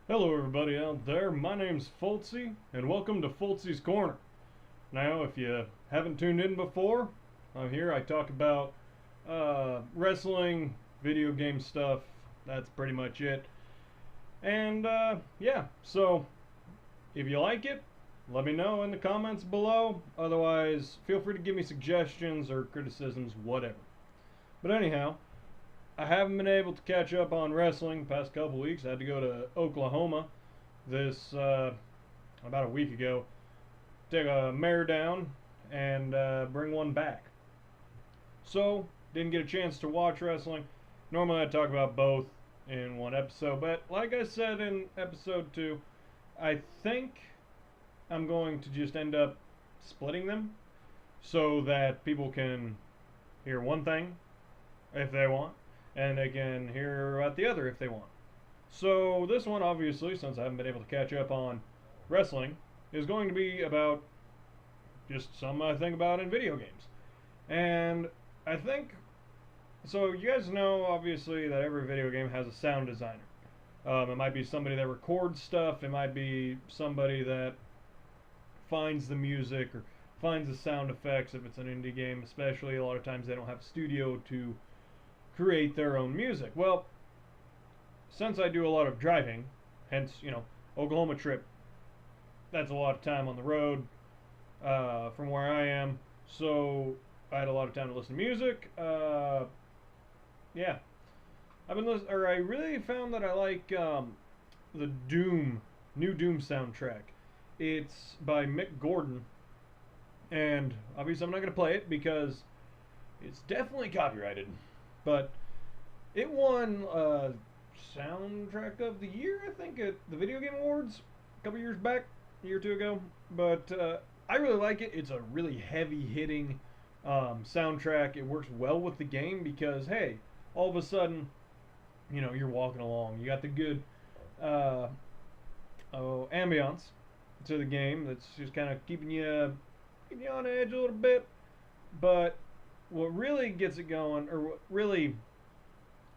Hello everybody out there, my name's Foltzy, and welcome to Foltzy's Corner. Now, if you haven't tuned in before, I'm here, I talk about wrestling, video game stuff, that's pretty much it. And yeah, so if you like it, let me know in the comments below. Otherwise, feel free to give me suggestions or criticisms, whatever. But anyhow, I haven't been able to catch up on wrestling the past couple weeks. I had to go to Oklahoma this about a week ago, take a mare down and bring one back. So didn't get a chance to watch wrestling. Normally I talk about both in one episode, but like I said in episode 2, I think I'm going to just end up splitting them so that people can hear one thing if they want, and they can hear about the other if they want. So this one, obviously, since I haven't been able to catch up on wrestling, is going to be about just something I think about in video games. And I think, so you guys know, obviously, that every video game has a sound designer. It might be somebody that records stuff, it might be somebody that finds the music or finds the sound effects if it's an indie game, especially. A lot of times they don't have a studio to create their own music. Well, since I do a lot of driving, hence, Oklahoma trip, that's a lot of time on the road from where I am. So I had a lot of time to listen to music. Yeah, I've been listening, or I really found that I like the new Doom soundtrack. It's by Mick Gordon, and obviously I'm not going to play it because it's definitely copyrighted. But it won Soundtrack of the Year, I think, at the Video Game Awards a couple years back, a year or two ago. But I really like it. It's a really heavy-hitting soundtrack. It works well with the game because, hey, all of a sudden, you're walking along. You got the good ambiance to the game that's just kind of keeping you on edge a little bit. But what really gets it going, or what really,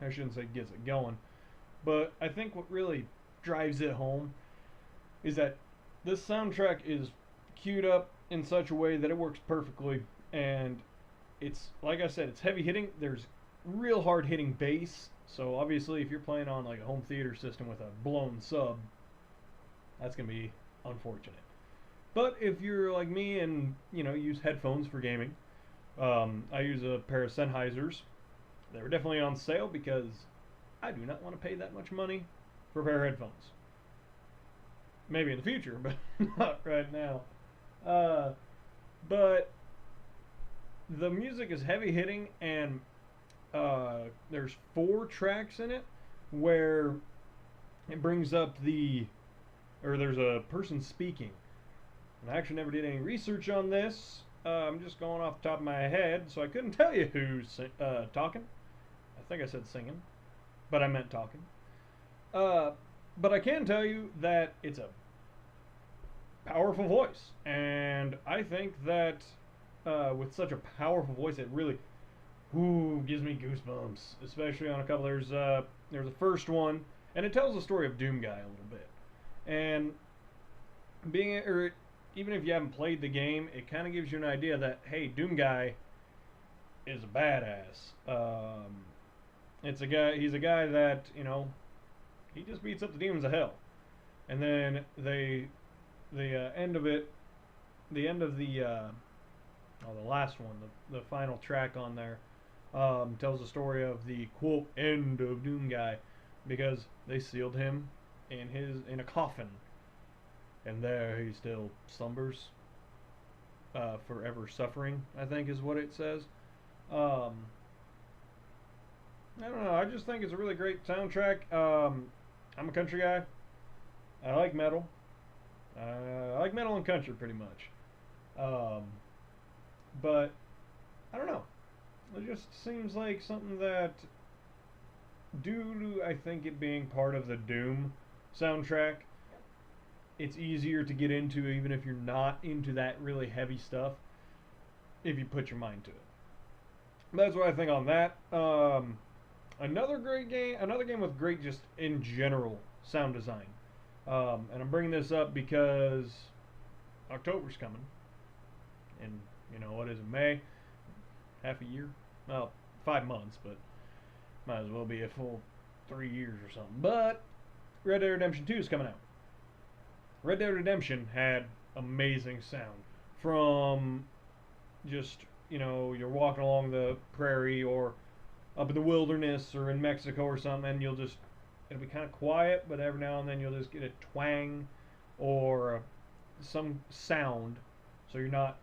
I shouldn't say gets it going, but I think what really drives it home is that this soundtrack is queued up in such a way that it works perfectly, and it's, like I said, it's heavy hitting. There's real hard hitting bass, so obviously if you're playing on like a home theater system with a blown sub, that's going to be unfortunate. But if you're like me and, use headphones for gaming, I use a pair of Sennheisers. They were definitely on sale because I do not want to pay that much money for a pair of headphones. Maybe in the future, but not right now. But the music is heavy hitting, and there's 4 tracks in it where it brings up there's a person speaking. And I actually never did any research on this. I'm just going off the top of my head, so I couldn't tell you who's talking. I think I said singing, but I meant talking. But I can tell you that it's a powerful voice, and I think that with such a powerful voice, it really gives me goosebumps, especially on a couple. There's the first one, and it tells the story of Doom Guy a little bit, and even if you haven't played the game, it kind of gives you an idea that, hey, Doom Guy is a badass. He's a guy that, he just beats up the demons of hell. And then the end of the last one, the final track on there, tells the story of the, quote, end of Doom Guy, because they sealed him in a coffin. And there he still slumbers, forever suffering, I think is what it says. I don't know, I just think it's a really great soundtrack. I'm a country guy. I like metal. I like metal and country pretty much. But, I don't know. It just seems like something that, due to, I think, it being part of the Doom soundtrack, it's easier to get into even if you're not into that really heavy stuff, if you put your mind to it. That's what I think on that. Another game with great, just in general, sound design And I'm bringing this up because October's coming, and what is it, May? Half a year? Well, 5 months, but might as well be a full 3 years or something. But Red Dead Redemption 2 is coming out. Red Dead Redemption had amazing sound from just, you're walking along the prairie or up in the wilderness or in Mexico or something, and it'll be kind of quiet, but every now and then you'll just get a twang or some sound, so you're not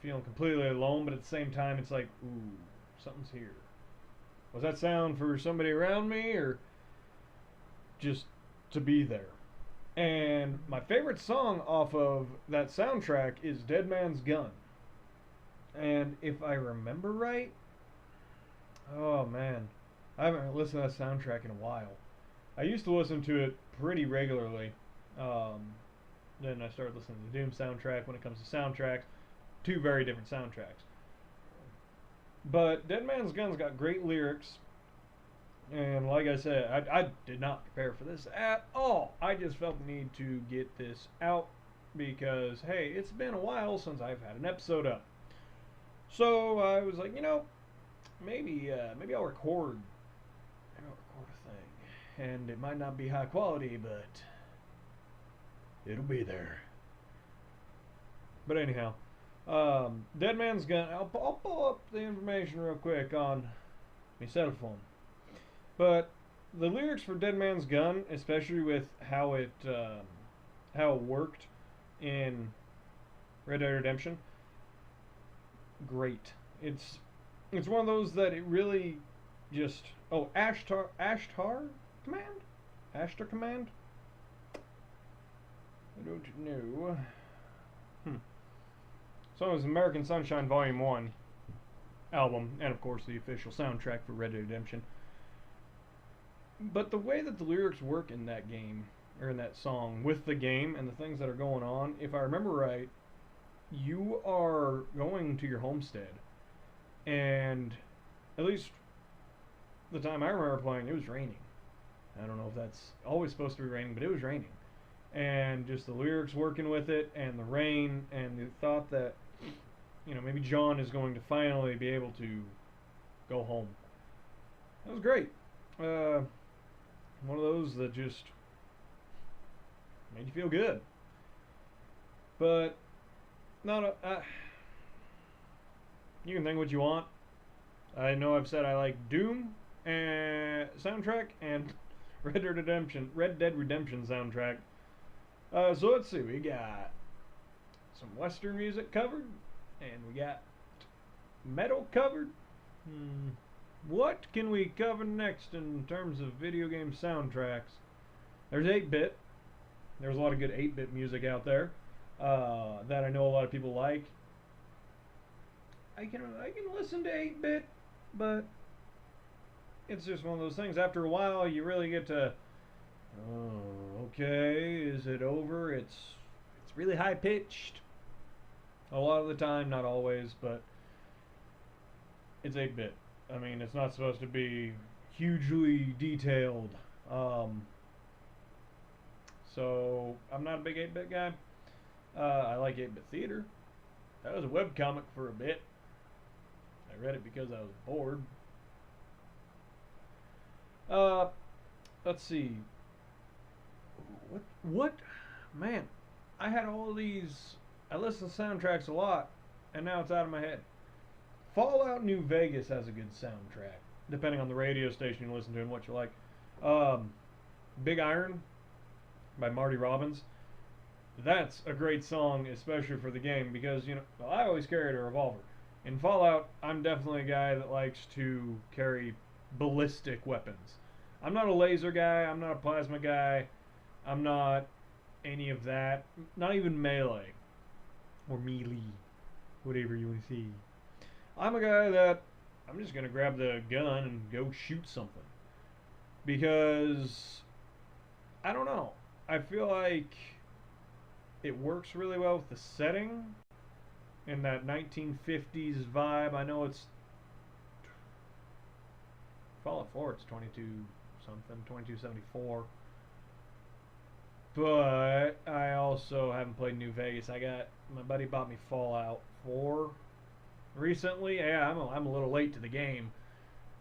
feeling completely alone, but at the same time it's like, ooh, something's here. Was that sound for somebody around me or just to be there? And my favorite song off of that soundtrack is Dead Man's Gun. And if I remember right, oh man, I haven't listened to that soundtrack in a while. I used to listen to it pretty regularly. Then I started listening to the Doom soundtrack. When it comes to soundtracks, two very different soundtracks. But Dead Man's Gun's got great lyrics. And like I said, I did not prepare for this at all. I just felt the need to get this out because, hey, it's been a while since I've had an episode up. So I was like, maybe I'll record a thing. And it might not be high quality, but it'll be there. But anyhow, Dead Man's Gun. I'll pull up the information real quick on my cell phone. But the lyrics for Dead Man's Gun, especially with how it worked in Red Dead Redemption, great. It's one of those that it really just Ashtar command. I don't know. So it was American Sunshine Volume 1 album, and of course the official soundtrack for Red Dead Redemption. But the way that the lyrics work in that game, or in that song, with the game and the things that are going on, if I remember right, you are going to your homestead. And at least the time I remember playing, it was raining. I don't know if that's always supposed to be raining, but it was raining. And just the lyrics working with it, and the rain, and the thought that, maybe John is going to finally be able to go home. That was great. One of those that just made you feel good. But not you can think what you want. I know I've said I like Doom and soundtrack and Red Dead Redemption soundtrack. So let's see, we got some Western music covered, and we got metal covered. What can we cover next in terms of video game soundtracks? There's 8-bit. There's a lot of good 8-bit music out there that I know a lot of people like. I can listen to 8-bit, but it's just one of those things. After a while, you really get to, okay, is it over? It's really high pitched. A lot of the time, not always, but it's 8-bit. I mean, it's not supposed to be hugely detailed. So I'm not a big 8-bit guy. I like 8-bit theater. That was a webcomic for a bit. I read it because I was bored. Let's see. What? Man, I had all these. I listen to soundtracks a lot, and now it's out of my head. Fallout New Vegas has a good soundtrack, depending on the radio station you listen to and what you like. Big Iron by Marty Robbins. That's a great song, especially for the game, because, I always carried a revolver. In Fallout, I'm definitely a guy that likes to carry ballistic weapons. I'm not a laser guy, I'm not a plasma guy, I'm not any of that. Not even melee. Or melee. Whatever you want to see. I'm a guy that I'm just going to grab the gun and go shoot something. Because, I don't know. I feel like it works really well with the setting. In that 1950s vibe. I know it's Fallout 4, it's 22 something, 2274. But I also haven't played New Vegas. My buddy bought me Fallout 4 recently. Yeah, I'm a little late to the game,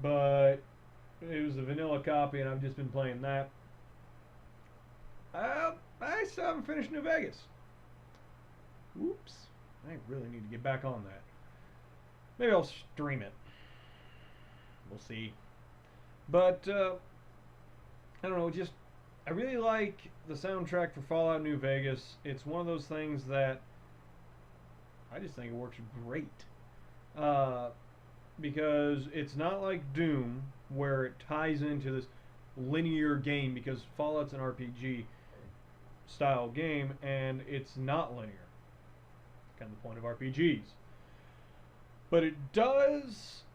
but it was a vanilla copy, and I've just been playing that. I still haven't finished New Vegas. Oops. I really need to get back on that. Maybe I'll stream it. We'll see. But I don't know. I really like the soundtrack for Fallout New Vegas. It's one of those things that I just think it works great. Because it's not like Doom, where it ties into this linear game, because Fallout's an RPG style game, and it's not linear. Kind of the point of RPGs. But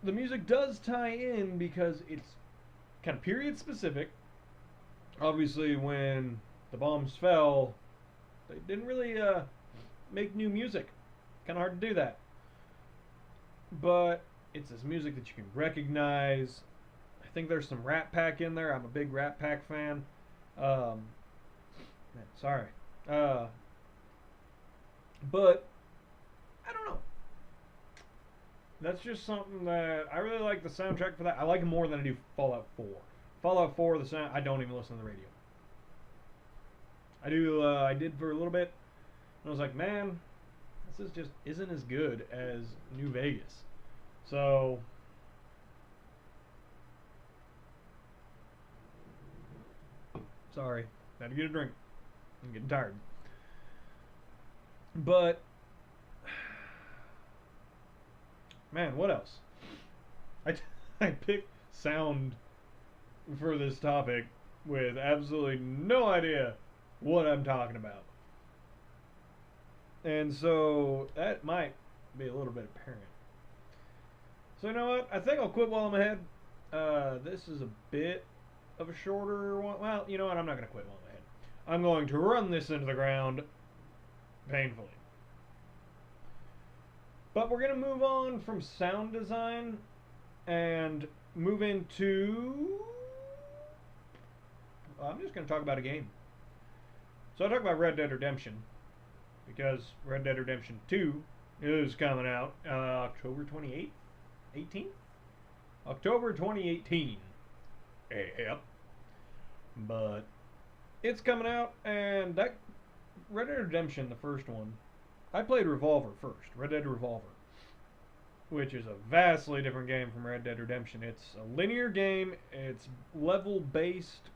the music does tie in because it's kind of period specific. Obviously, when the bombs fell, they didn't really make new music. Kind of hard to do that. But it's this music that you can recognize. I think there's some Rat Pack in there. I'm a big Rat Pack fan. Sorry. But I don't know. That's just something that I really like the soundtrack for that. I like it more than I do Fallout 4. Fallout 4, the sound, I don't even listen to the radio. I did for a little bit, and I was like, man, this is just isn't as good as New Vegas. So sorry, had to get a drink. I'm getting tired. But man, what else? I picked sound for this topic with absolutely no idea what I'm talking about. And so that might be a little bit apparent. So you know what? I think I'll quit while I'm ahead. This is a bit of a shorter one. Well, you know what? I'm not going to quit while I'm ahead. I'm going to run this into the ground painfully. But we're going to move on from sound design and move into... I'm just going to talk about a game. So I'll talk about Red Dead Redemption, because Red Dead Redemption 2 is coming out October 28th? 18th? October 2018. Yep. But it's coming out, and that Red Dead Redemption, the first one, I played Revolver first, Red Dead Revolver, which is a vastly different game from Red Dead Redemption. It's a linear game, it's level-based,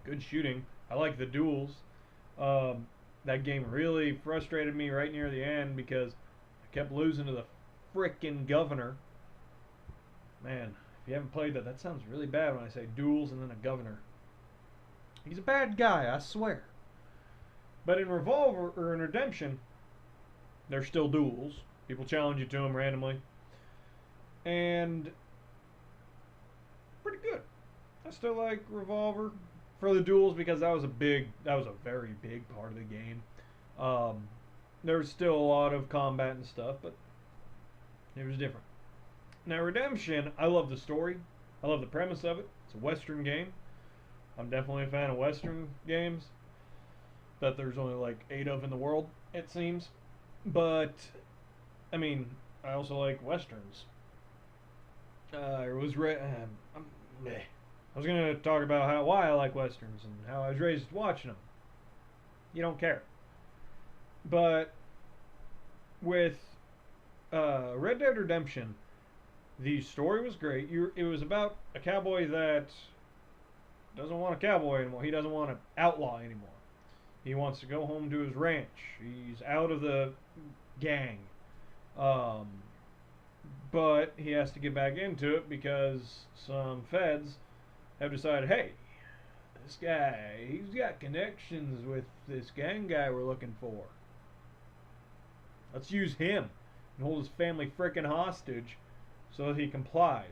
good shooting. I like the duels. That game really frustrated me right near the end because I kept losing to the frickin' governor. Man, if you haven't played that, that sounds really bad when I say duels and then a governor. He's a bad guy, I swear. But in Revolver, or in Redemption, there's still duels. People challenge you to them randomly. And pretty good. I still like Revolver for the duels because that was a very big part of the game. There was still a lot of combat and stuff, but it was different. Now Redemption, I love the story. I love the premise of it. It's a Western game. I'm definitely a fan of Western games. That there's only like 8 of in the world, it seems. But, I mean, I also like Westerns. I was going to talk about why I like Westerns and how I was raised watching them. You don't care. But with Red Dead Redemption, the story was great. It was about a cowboy that doesn't want a cowboy anymore. He doesn't want an outlaw anymore. He wants to go home to his ranch. He's out of the gang. But he has to get back into it because some feds have decided, hey, this guy, he's got connections with this gang guy we're looking for. Let's use him and hold his family frickin' hostage so that he complies.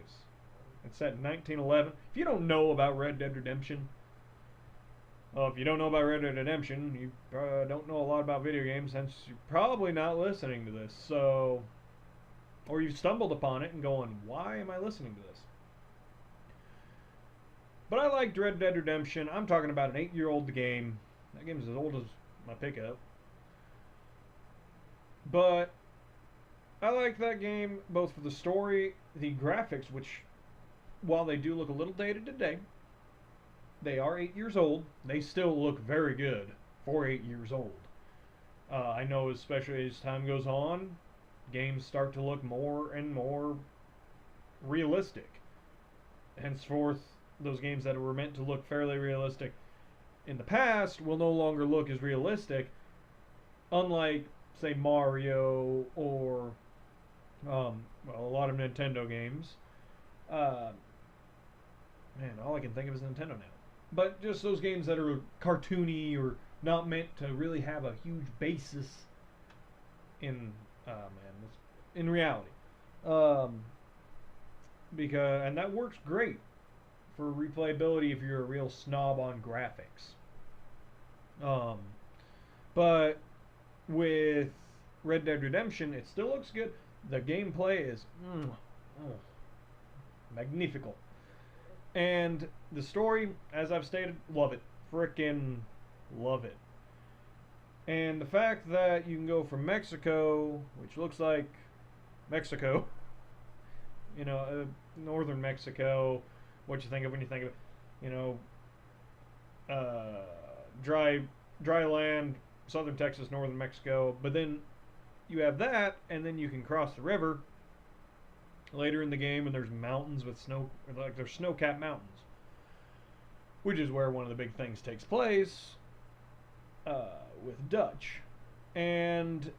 It's set in 1911. If you don't know about Red Dead Redemption, well, if you don't know about Red Dead Redemption, you don't know a lot about video games, hence you're probably not listening to this. So, or you've stumbled upon it and going, why am I listening to this? But I liked Red Dead Redemption. I'm talking about an 8-year-old game That game's as old as my pickup. But I like that game both for the story, the graphics, which, while they do look a little dated today, they are 8 years old. They still look very good for 8 years old. I know, especially as time goes on, games start to look more and more realistic. Henceforth, those games that were meant to look fairly realistic in the past will no longer look as realistic, unlike, say, Mario or, well, a lot of Nintendo games. Man, all I can think of is Nintendo now. But just those games that are cartoony or not meant to really have a huge basis in, in reality. Because, and that works great for replayability if you're a real snob on graphics. But with Red Dead Redemption, it still looks good. The gameplay is magnifical. And the story, as I've stated, love it. Frickin' love it. And the fact that you can go from Mexico, which looks like Mexico, northern Mexico, what you think of when you think of it, dry land, southern Texas, northern Mexico, but then you have that, and then you can cross the river later in the game, and there's mountains with snow, like there's snow-capped mountains, which is where one of the big things takes place with Dutch. And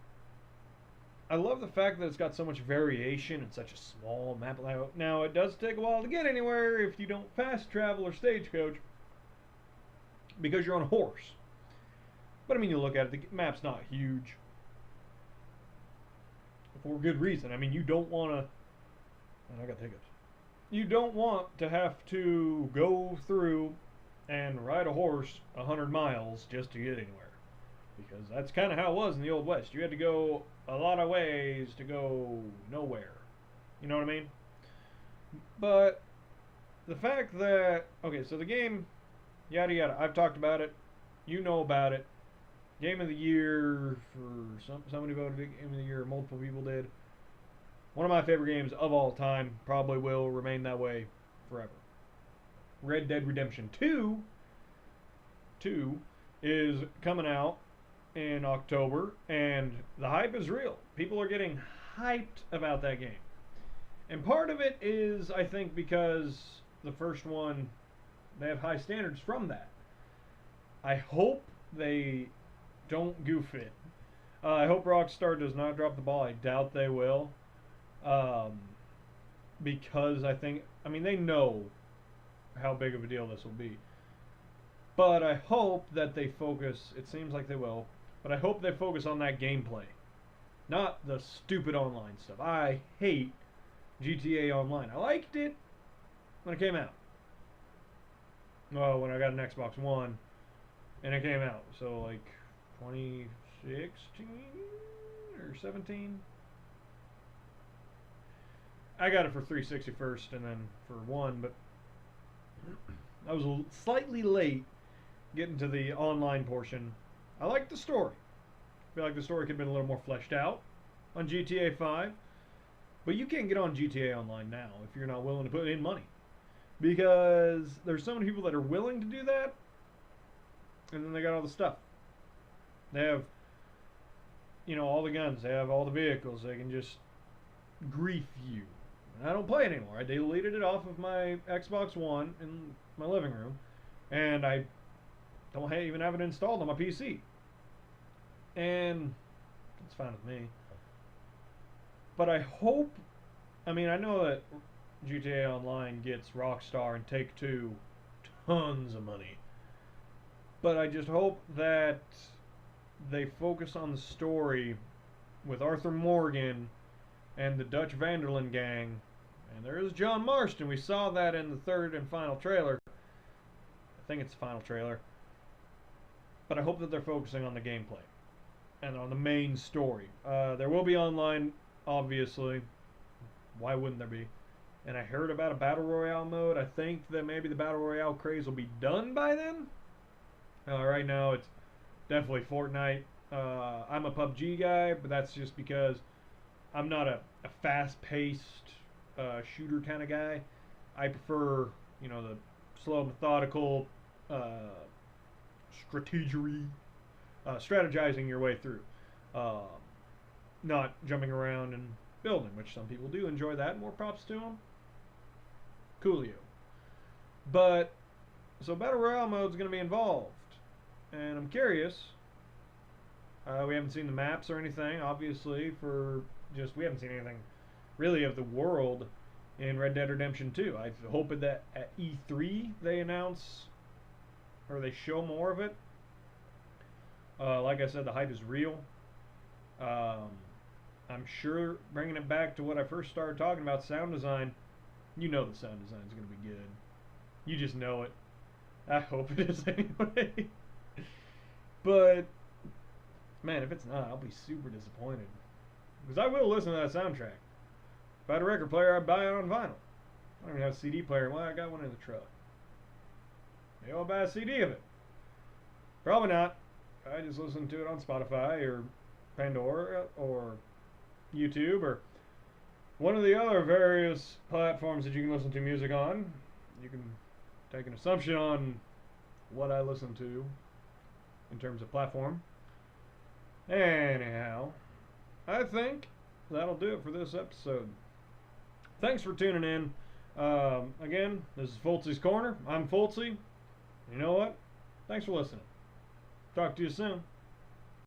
I love the fact that it's got so much variation in such a small map layout. Now, it does take a while to get anywhere if you don't fast travel or stagecoach, because you're on a horse. But I mean, you look at it, the map's not huge. For good reason. I mean, you don't want to... And I got tickets. You don't want to have to go through and ride a horse 100 miles just to get anywhere. Because that's kind of how it was in the Old West. You had to go a lot of ways to go nowhere. You know what I mean? But the fact that... Okay, so the game, yada yada, I've talked about it. You know about it. Game of the year for somebody voted Game of the Year, multiple people did. One of my favorite games of all time, probably will remain that way forever. Red Dead Redemption 2 is coming out in October, and the hype is real. People are getting hyped about that game. And part of it is, I think, because the first one, they have high standards from that. I hope they don't goof it. I hope Rockstar does not drop the ball. I doubt they will. Because I mean, they know how big of a deal this will be. But I hope that they focus, it seems like they will, but I hope they focus on that gameplay. Not the stupid online stuff. I hate GTA Online. I liked it when it came out. Well, when I got an Xbox One and it came out. So like 2016 or 17. I got it for 360 first and then for one, but I was slightly late getting to the online portion. I liked the story. I feel like the story could have been a little more fleshed out on GTA 5. But you can't get on GTA Online now if you're not willing to put in money. Because there's so many people that are willing to do that, and then they got all the stuff. They have, all the guns. They have all the vehicles. They can just grief you. And I don't play it anymore. I deleted it off of my Xbox One in my living room, and I don't even have it installed on my PC. And it's fine with me. But I hope, I know that GTA Online gets Rockstar and Take-Two tons of money. But I just hope that they focus on the story with Arthur Morgan and the Dutch Vanderlyn gang. And there is John Marston. We saw that in the third and final trailer. I think it's the final trailer. But I hope that they're focusing on the gameplay and on the main story. There will be online, obviously. Why wouldn't there be? And I heard about a Battle Royale mode. I think that maybe the Battle Royale craze will be done by then. Right now, it's definitely Fortnite. I'm a PUBG guy, but that's just because I'm not a fast-paced shooter kind of guy. I prefer, the slow, methodical, strategery, strategizing your way through, uh, not jumping around and building, which some people do enjoy that. More props to them. Coolio. But so battle royale mode is going to be involved, and I'm curious. We haven't seen the maps or anything, obviously. We haven't seen anything really of the world in Red Dead Redemption 2. I hope that at E3 they announce or they show more of it. Like I said, the hype is real. I'm sure bringing it back to what I first started talking about, sound design. You know the sound design is going to be good. You just know it. I hope it is anyway. But man, if it's not, I'll be super disappointed. Because I will listen to that soundtrack. If I had a record player, I'd buy it on vinyl. I don't even have a CD player. Well, I got one in the truck. Maybe I'll buy a CD of it. Probably not. I just listen to it on Spotify or Pandora or YouTube or one of the other various platforms that you can listen to music on. You can take an assumption on what I listen to in terms of platform. Anyhow, I think that'll do it for this episode. Thanks for tuning in. Again, this is Foltzy's Corner. I'm Foltzy. You know what? Thanks for listening. Talk to you soon.